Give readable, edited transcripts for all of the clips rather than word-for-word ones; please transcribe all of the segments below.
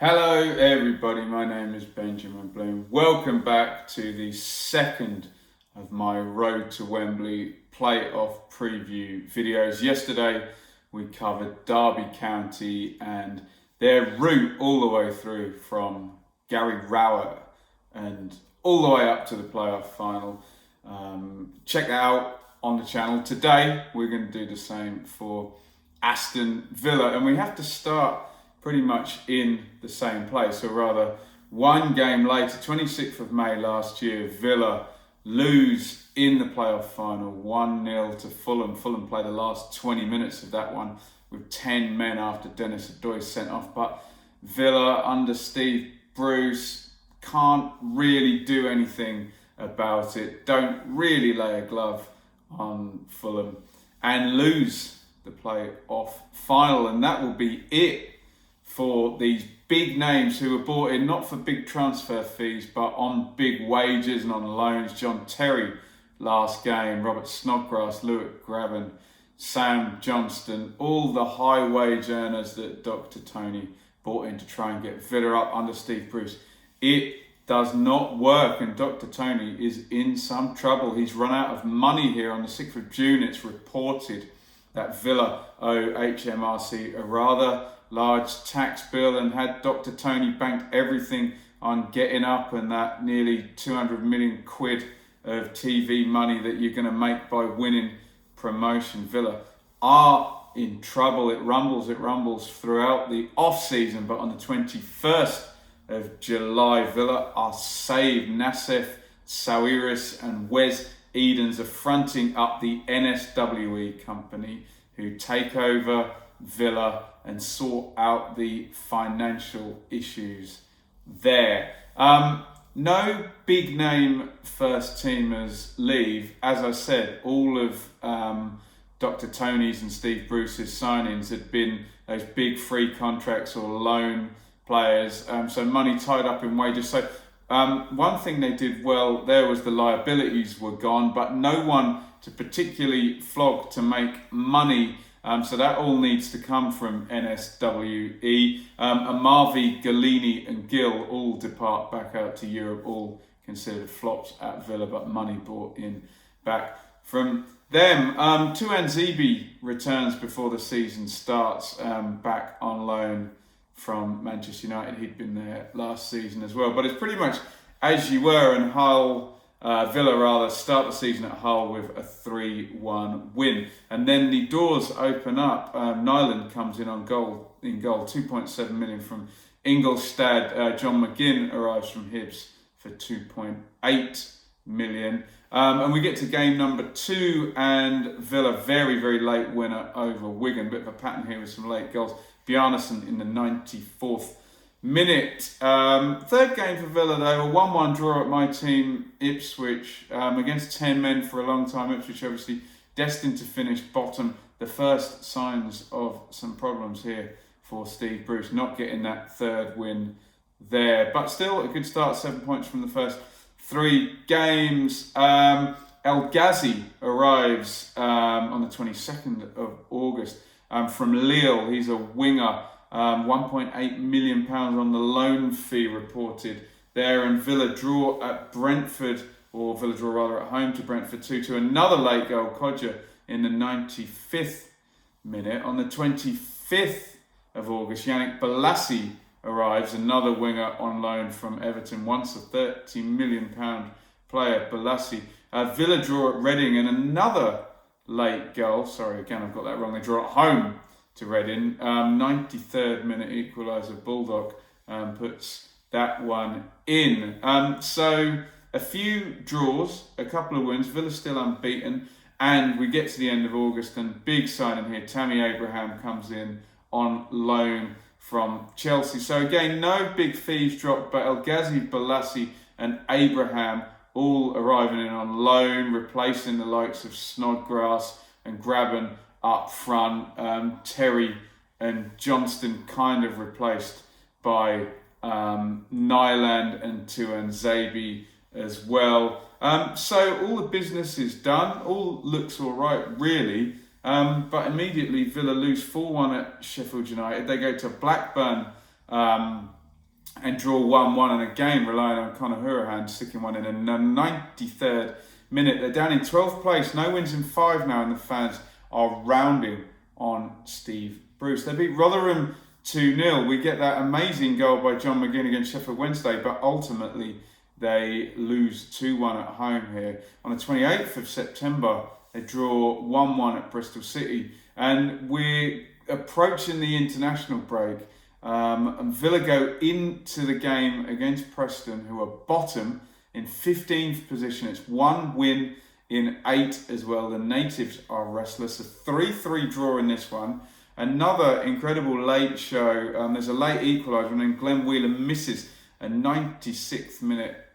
Hello everybody, my name is Benjamin Bloom. Welcome back to the second of my Road to Wembley playoff preview videos. Yesterday we covered Derby County and their route all the way through from Gary Rowett and all the way up to the playoff final. Check that out on the channel. Today we're going to do the same for Aston Villa, and we have to start pretty much in the same place, or rather one game later, 26th of May last year, Villa lose in the playoff final 1-0 to Fulham. Fulham play the last 20 minutes of that one with 10 men after Dennis Adoy sent off, but Villa under Steve Bruce can't really do anything about it, don't really lay a glove on Fulham and lose the playoff final, and that will be it for these big names who were brought in not for big transfer fees but on big wages and on loans. John Terry last game, Robert Snodgrass, Lewis Graben, Sam Johnston, all the high wage earners that Dr. Tony brought in to try and get Villa up under Steve Bruce. It does not work, and Dr. Tony is in some trouble. He's run out of money here. On the 6th of June it's reported that Villa owe HMRC a rather large tax bill, and had Dr. Tony banked everything on getting up and that nearly 200 million quid of TV money that you're going to make by winning promotion, Villa are in trouble. It rumbles throughout the off-season, but on the 21st of July, Villa are saved. Nassef Sawiris and Wes Edens are fronting up the NSWE company who take over Villa and sort out the financial issues there. No big name first teamers leave. As I said, all of Dr. Tony's and Steve Bruce's signings had been those big free contracts or loan players, so money tied up in wages. So one thing they did well there was the liabilities were gone, but no one to particularly flog to make money. So that all needs to come from NSWE. Amavi, Galini and Gill all depart back out to Europe, all considered flops at Villa, but money brought in back from them. Tuanzebe returns before the season starts, back on loan from Manchester United. He'd been there last season as well. But it's pretty much as you were, and Villa start the season at Hull with a 3-1 win, and then the doors open up. Nyland comes in goal, 2.7 million from Ingolstadt. John McGinn arrives from Hibs for 2.8 million, and we get to game number 2, and Villa very late winner over Wigan. Bit of a pattern here with some late goals. Bjarnason in the 94th minute. Third game for Villa though, a 1-1 draw at my team Ipswich, against 10 men for a long time. Ipswich obviously destined to finish bottom. The first signs of some problems here for Steve Bruce, not getting that third win there, but still a good start, 7 points from the first 3 games. El Ghazi arrives on the 22nd of August from Lille. He's a winger. £1.8 million on the loan fee reported there, and Villa draw at Brentford, or Villa draw rather at home to Brentford 2-2. Another late goal, Kodja in the 95th minute. On the 25th of August, Yannick Bolasie arrives, another winger on loan from Everton, once a £30 million player, Bolasie. Villa draw at Reading, and another late goal. Sorry, again, I've got that wrong. They draw at home to Reading. 93rd minute equaliser, Bulldog puts that one in. So a few draws, a couple of wins. Villa still unbeaten, and we get to the end of August, and big signing here. Tammy Abraham comes in on loan from Chelsea. So again, no big fees dropped, but El Ghazi, Bolasie and Abraham all arriving in on loan, replacing the likes of Snodgrass and Graben up front. Terry and Johnston kind of replaced by Nyland and Tuanzebe as well. So all the business is done, all looks all right really, but immediately Villa lose 4-1 at Sheffield United. They go to Blackburn and draw 1-1, and again relying on Conor Hourihane sticking one in the 93rd minute. They're down in 12th place, no wins in 5 now, and the fans are rounding on Steve Bruce. They beat Rotherham 2-0. We get that amazing goal by John McGinn against Sheffield Wednesday, but ultimately they lose 2-1 at home here. On the 28th of September, they draw 1-1 at Bristol City, and we're approaching the international break. And Villa go into the game against Preston, who are bottom in 15th position. It's 1 win in 8 as well. The natives are restless. A 3-3 draw in this one. Another incredible late show. There's a late equaliser, and then Glenn Wheeler misses a 96th minute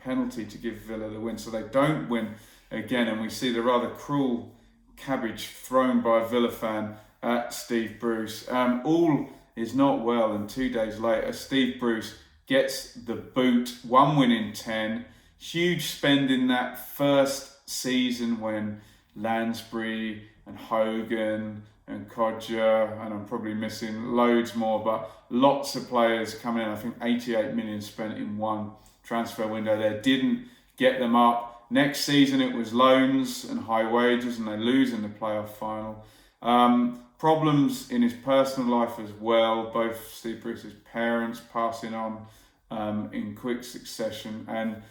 penalty to give Villa the win. So they don't win again, and we see the rather cruel cabbage thrown by a Villa fan at Steve Bruce. All is not well, and 2 days later, Steve Bruce gets the boot. 1 win in 10. Huge spend in that first season when Lansbury and Hogan and Codger, and I'm probably missing loads more, but lots of players coming in. I think 88 million spent in one transfer window there. Didn't get them up. Next season it was loans and high wages, and they lose in the playoff final. Problems in his personal life as well. Both Steve Bruce's parents passing on in quick succession, and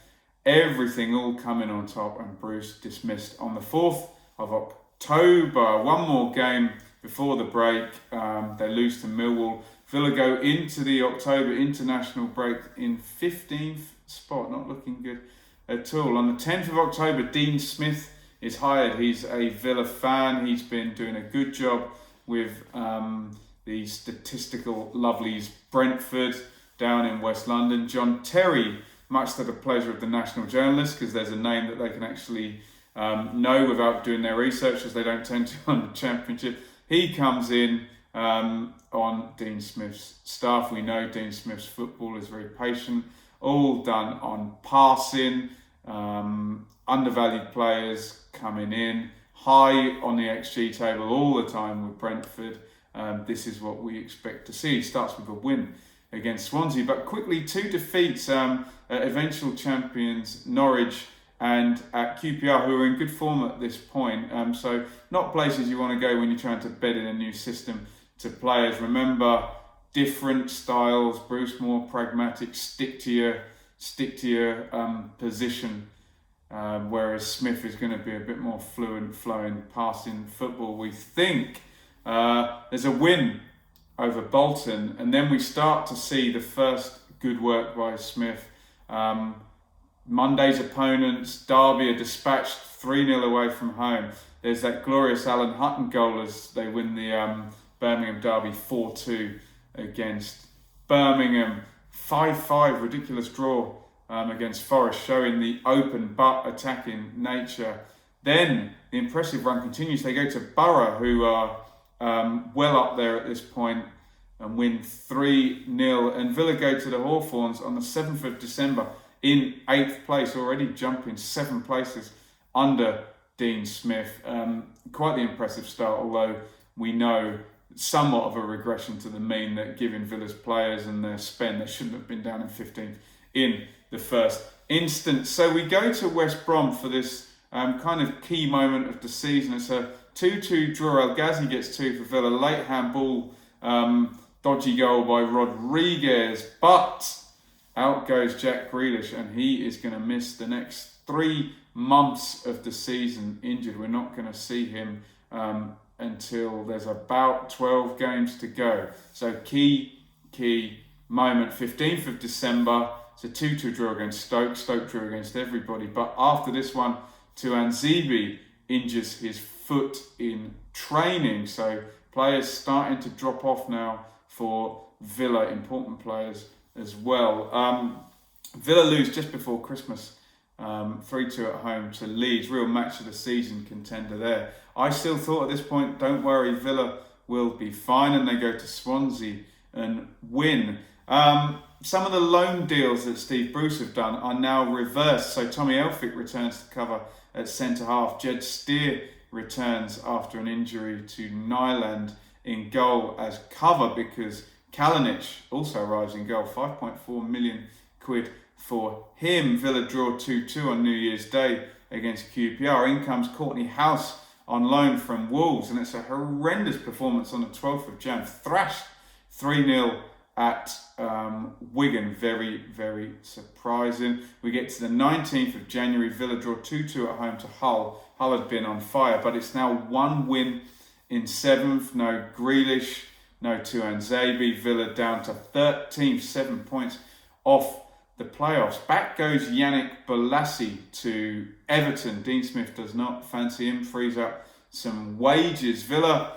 everything all coming on top, and Bruce dismissed on the 4th of October. One more game before the break. They lose to Millwall. Villa go into the October international break in 15th spot, not looking good at all. On the 10th of October, Dean Smith is hired. He's a Villa fan. He's been doing a good job with the statistical lovelies Brentford down in West London. John Terry, much to the pleasure of the national journalists, because there's a name that they can actually know without doing their research, as they don't tend to on the Championship. He comes in on Dean Smith's staff. We know Dean Smith's football is very patient, all done on passing, undervalued players coming in, high on the XG table all the time with Brentford. This is what we expect to see. He starts with a win against Swansea, but quickly 2 defeats at eventual champions Norwich and at QPR, who are in good form at this point. So not places you want to go when you're trying to bed in a new system to players. Remember, different styles. Bruce more pragmatic, stick to your position. Whereas Smith is going to be a bit more fluent, flowing, passing football. We think there's a win over Bolton, and then we start to see the first good work by Smith. Monday's opponents, Derby, are dispatched 3-0 away from home. There's that glorious Alan Hutton goal as they win the Birmingham Derby 4-2 against Birmingham. 5-5, ridiculous draw against Forest, showing the open but attacking nature. Then the impressive run continues. They go to Borough, who are well up there at this point, and win 3-0. And Villa go to the Hawthorns on the 7th of December in 8th place, already jumping 7 places under Dean Smith. Quite the impressive start, although we know somewhat of a regression to the mean, that given Villa's players and their spend, they shouldn't have been down in 15th in the first instance. So we go to West Brom for this kind of key moment of the season. It's a 2-2 draw. El Ghazi gets 2 for Villa. Late handball, dodgy goal by Rodriguez, but out goes Jack Grealish, and he is going to miss the next 3 months of the season injured. We're not going to see him until there's about 12 games to go. So key moment, 15th of December. It's a 2-2 draw against Stoke. Stoke drew against everybody. But after this one, Tuanzebe injures his foot in training. So players starting to drop off now for Villa, important players as well. Villa lose just before Christmas, 3-2 at home to Leeds. Real match of the season contender there. I still thought at this point, don't worry, Villa will be fine, and they go to Swansea and win. Some of the loan deals that Steve Bruce have done are now reversed. So Tommy Elphick returns to cover at centre-half. Jed Steer returns after an injury to Nyland in goal as cover, because Kalinic also arrives in goal, 5.4 million quid for him. Villa draw 2-2 on New Year's Day against QPR. In comes Courtney House on loan from Wolves, and it's a horrendous performance on the 12th of Jan. Thrashed 3-0 at Wigan. Very, very surprising. We get to the 19th of January. Villa draw 2-2 at home to Hull. Hull had been on fire, but it's now 1 win in 7th. No Grealish, no Tuanzebe. Villa down to 13th, 7 points off the playoffs. Back goes Yannick Bolasie to Everton. Dean Smith does not fancy him, frees up some wages. Villa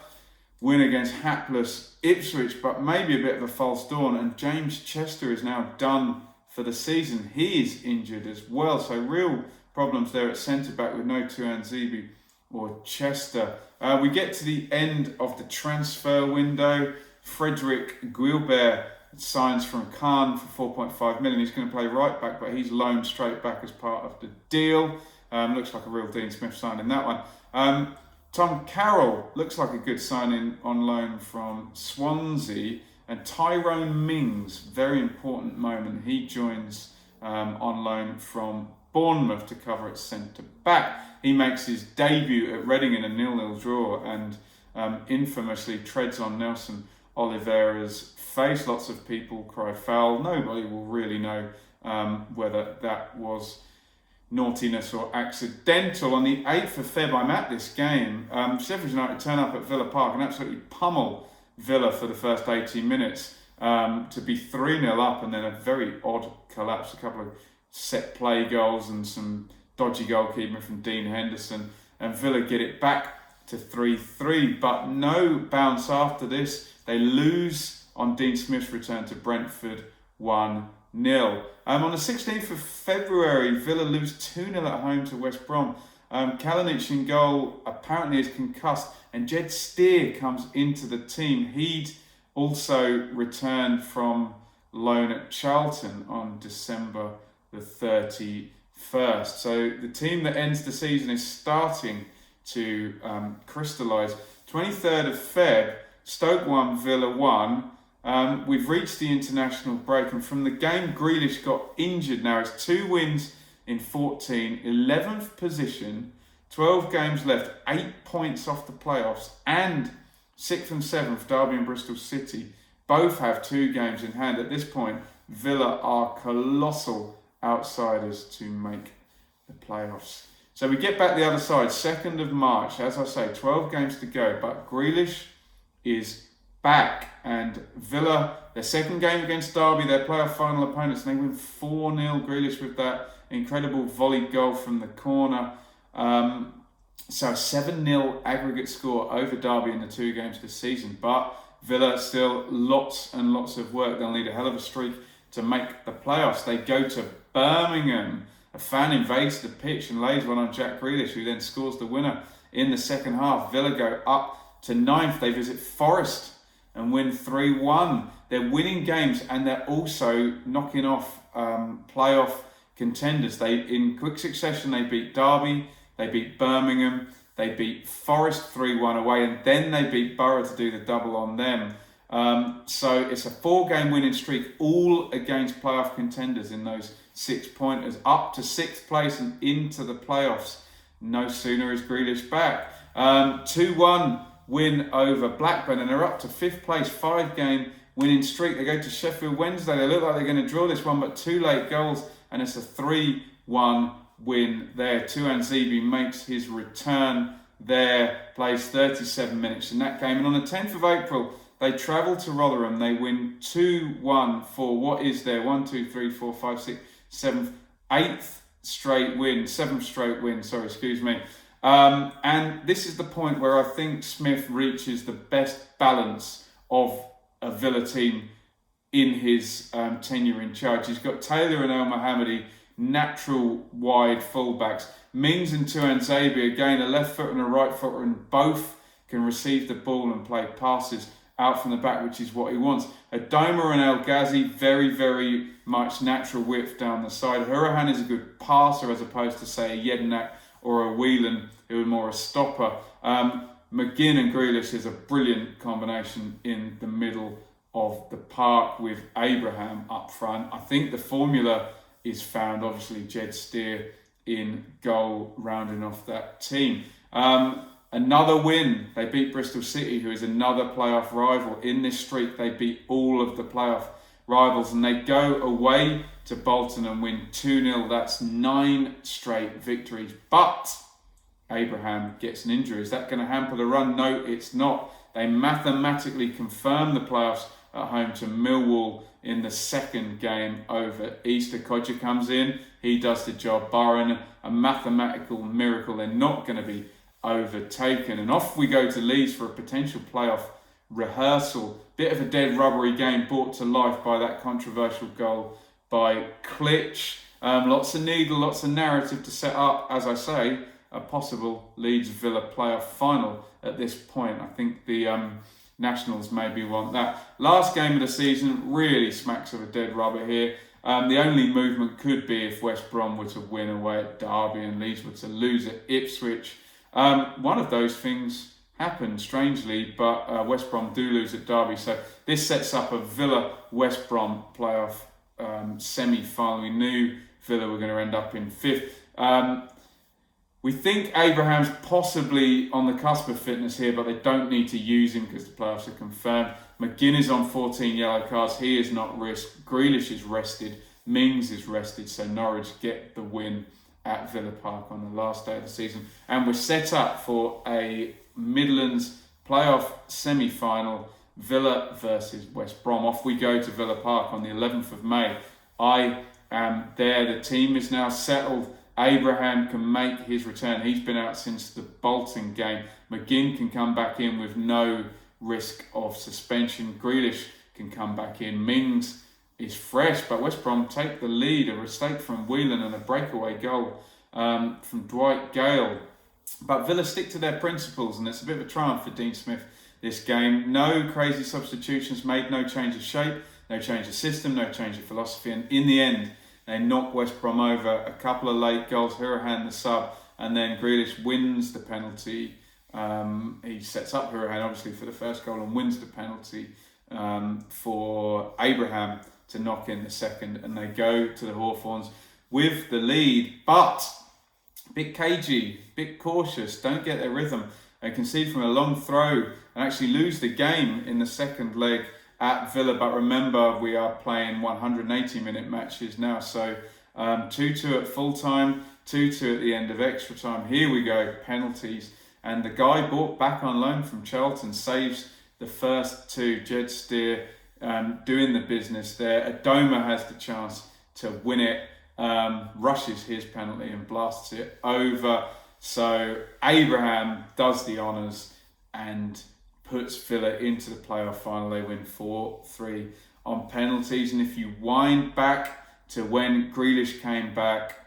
win against hapless Ipswich, but maybe a bit of a false dawn. And James Chester is now done for the season. He is injured as well, so real problems there at centre-back with no Tuanzebe or Chester. We get to the end of the transfer window. Frederick Guilbert signs from Caen for 4.5 million. He's going to play right back, but he's loaned straight back as part of the deal. Looks like a real Dean Smith signing, that one. Tom Carroll looks like a good signing on loan from Swansea. And Tyrone Mings, very important moment. He joins on loan from Bournemouth to cover at centre-back. He makes his debut at Reading in a 0-0 draw and infamously treads on Nelson Oliveira's face. Lots of people cry foul. Nobody will really know whether that was naughtiness or accidental. On the 8th of Feb, I'm at this game. Sheffield United turn up at Villa Park and absolutely pummel Villa for the first 18 minutes to be 3-0 up, and then a very odd collapse, a couple of set play goals and some dodgy goalkeeping from Dean Henderson, and Villa get it back to 3-3, but no bounce after this. They lose on Dean Smith's return to Brentford 1-0. On the 16th of February, Villa lose 2-0 at home to West Brom. Kalinic in goal apparently is concussed, and Jed Steer comes into the team. He'd also returned from loan at Charlton on December the 31st. So the team that ends the season is starting to crystallise. 23rd of Feb, Stoke 1, Villa 1. We've reached the international break, and from the game Grealish got injured now, it's 2 wins in 14, 11th position, 12 games left, 8 points off the playoffs, and 6th and 7th, Derby and Bristol City, both have 2 games in hand. At this point, Villa are colossal outsiders to make the playoffs. So we get back the other side, 2nd of March, as I say, 12 games to go, but Grealish is back, and Villa, their second game against Derby, their playoff final opponents, and they win 4-0. Grealish with that incredible volley goal from the corner. So 7-0 aggregate score over Derby in the 2 games this season, but Villa still lots and lots of work. They'll need a hell of a streak to make the playoffs. They go to Birmingham. A fan invades the pitch and lays one on Jack Grealish, who then scores the winner in the second half. Villa go up to 9th. They visit Forest and win 3-1. They're winning games, and they're also knocking off playoff contenders. In quick succession, they beat Derby, they beat Birmingham, they beat Forest 3-1 away, and then they beat Borough to do the double on them. So it's a 4-game winning streak, all against playoff contenders in those 6-pointers, up to 6th place and into the playoffs. No sooner is Grealish back. 2-1 win over Blackburn, and they're up to 5th place, 5-game winning streak. They go to Sheffield Wednesday. They look like they're going to draw this one, but 2 late goals, and it's a 3-1 win there. Tuanzebe makes his return there, plays 37 minutes in that game. And on the 10th of April, they travel to Rotherham. They win 2-1 for what is their 1, 2, 3, 4, 5, 6, 7th, 8th straight win, 7th straight win, and this is the point where I think Smith reaches the best balance of a Villa team in his tenure in charge. He's got Taylor and El Mohammadi, natural wide fullbacks. Mings and Tuanzebe, again, a left foot and a right footer, and both can receive the ball and play passes out from the back, which is what he wants. Adoma and El Ghazi, very, very much natural width down the side. Hurahan is a good passer as opposed to, say, a Jednak or a Whelan, who are more a stopper. McGinn and Grealish is a brilliant combination in the middle of the park with Abraham up front. I think the formula is found, obviously, Jed Steer in goal, rounding off that team. Another win. They beat Bristol City, who is another playoff rival. In this streak, they beat all of the playoff rivals, and they go away to Bolton and win 2-0. That's 9 straight victories. But Abraham gets an injury. Is that going to hamper the run? No, it's not. They mathematically confirm the playoffs at home to Millwall in the second game over Easter. Kodja comes in. He does the job, barring a mathematical miracle. They're not going to be overtaken. And off we go to Leeds for a potential playoff rehearsal. Bit of a dead rubbery game brought to life by that controversial goal by Klitsch. Lots of needle, lots of narrative to set up, as I say, a possible Leeds Villa playoff final at this point. I think the Nationals maybe want that. Last game of the season really smacks of a dead rubber here. The only movement could be if West Brom were to win away at Derby and Leeds were to lose at Ipswich. One of those things happened, strangely, but West Brom do lose at Derby. So this sets up a Villa-West Brom playoff semi-final. We knew Villa were going to end up in 5th. We think Abraham's possibly on the cusp of fitness here, but they don't need to use him because the playoffs are confirmed. McGinn is on 14 yellow cards. He is not risked. Grealish is rested. Mings is rested. So Norwich get the win at Villa Park on the last day of the season. And we're set up for a Midlands playoff semi-final, Villa versus West Brom. Off we go to Villa Park on the 11th of May. I am there. The team is now settled. Abraham can make his return. He's been out since the Bolton game. McGinn can come back in with no risk of suspension. Grealish can come back in. Mings is fresh, but West Brom take the lead. A mistake from Whelan and a breakaway goal from Dwight Gale. But Villa stick to their principles, and it's a bit of a triumph for Dean Smith this game. No crazy substitutions made, no change of shape, no change of system, no change of philosophy, and in the end, they knock West Brom over. A couple of late goals, Hurahan the sub, and then Grealish wins the penalty. He sets up Hurahan, obviously, for the first goal and wins the penalty for Abraham to knock in the second, and they go to the Hawthorns with the lead. But a bit cagey, a bit cautious, don't get their rhythm. They concede from a long throw and actually lose the game in the second leg at Villa. But remember, we are playing 180-minute matches now. So 2-2 at full time, 2-2 at the end of extra time. Here we go, penalties. And the guy brought back on loan from Charlton saves the first two. Jed Steer doing the business there. Adoma has the chance to win it, rushes his penalty and blasts it over. So Abraham does the honours and puts Villa into the playoff final. They win 4-3 on penalties. And if you wind back to when Grealish came back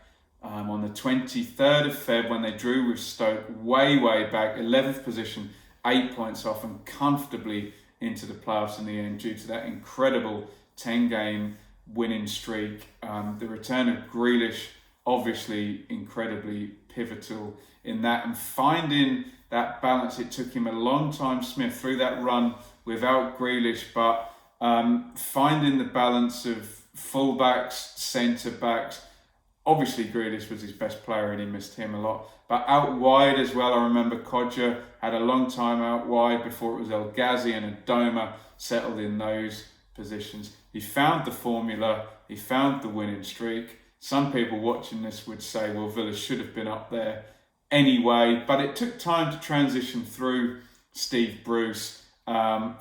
on the 23rd of Feb, when they drew with Stoke, way back, 11th position, 8 points off, and comfortably into the playoffs in the end due to that incredible 10-game winning streak. The return of Grealish, obviously incredibly pivotal in that, and finding that balance. It took him a long time, Smith, through that run without Grealish, but finding the balance of fullbacks, centre-backs. Obviously Grealish was his best player and he missed him a lot. But out wide as well, I remember Kodja had a long time out wide before it was El Ghazi, and Adoma settled in those positions. He found the formula, he found the winning streak. Some people watching this would say, well, Villa should have been up there anyway, but it took time to transition through Steve Bruce,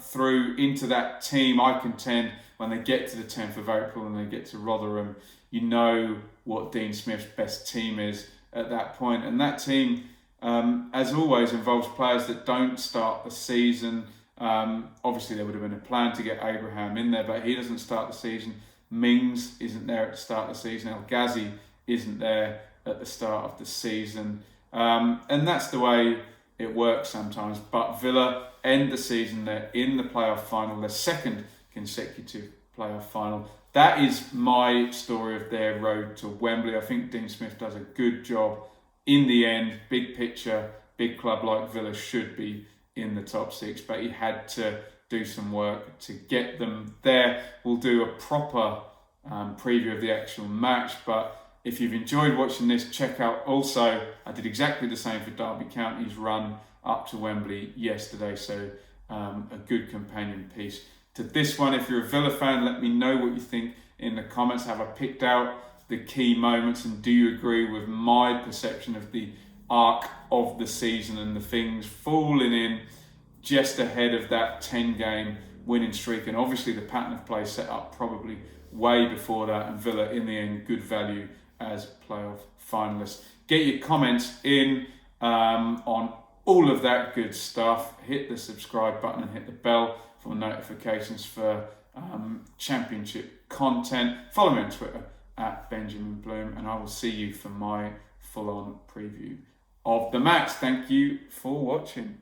through into that team. I contend when they get to the 10th of April and they get to Rotherham, you know what Dean Smith's best team is at that point. And that team, as always, involves players that don't start the season. Obviously, there would have been a plan to get Abraham in there, but he doesn't start the season. Mings isn't there at the start of the season. El Ghazi isn't there at the start of the season. And that's the way it works sometimes. But Villa end the season, they're in the playoff final, their second consecutive playoff final. That is my story of their road to Wembley. I think Dean Smith does a good job in the end. Big picture, big club like Villa should be in the top six, but he had to do some work to get them there. We'll do a proper preview of the actual match, but if you've enjoyed watching this, check out also, I did exactly the same for Derby County's run up to Wembley yesterday, so a good companion piece to this one. If you're a Villa fan, let me know what you think in the comments. Have I picked out the key moments, and do you agree with my perception of the arc of the season and the things falling in just ahead of that 10-game winning streak? And obviously the pattern of play set up probably way before that, and Villa in the end good value as playoff finalists. Get your comments in on all of that good stuff. Hit the subscribe button and hit the bell for notifications for championship content. Follow me on Twitter at Benjamin Bloom, and I will see you for my full-on preview of the match. Thank you for watching.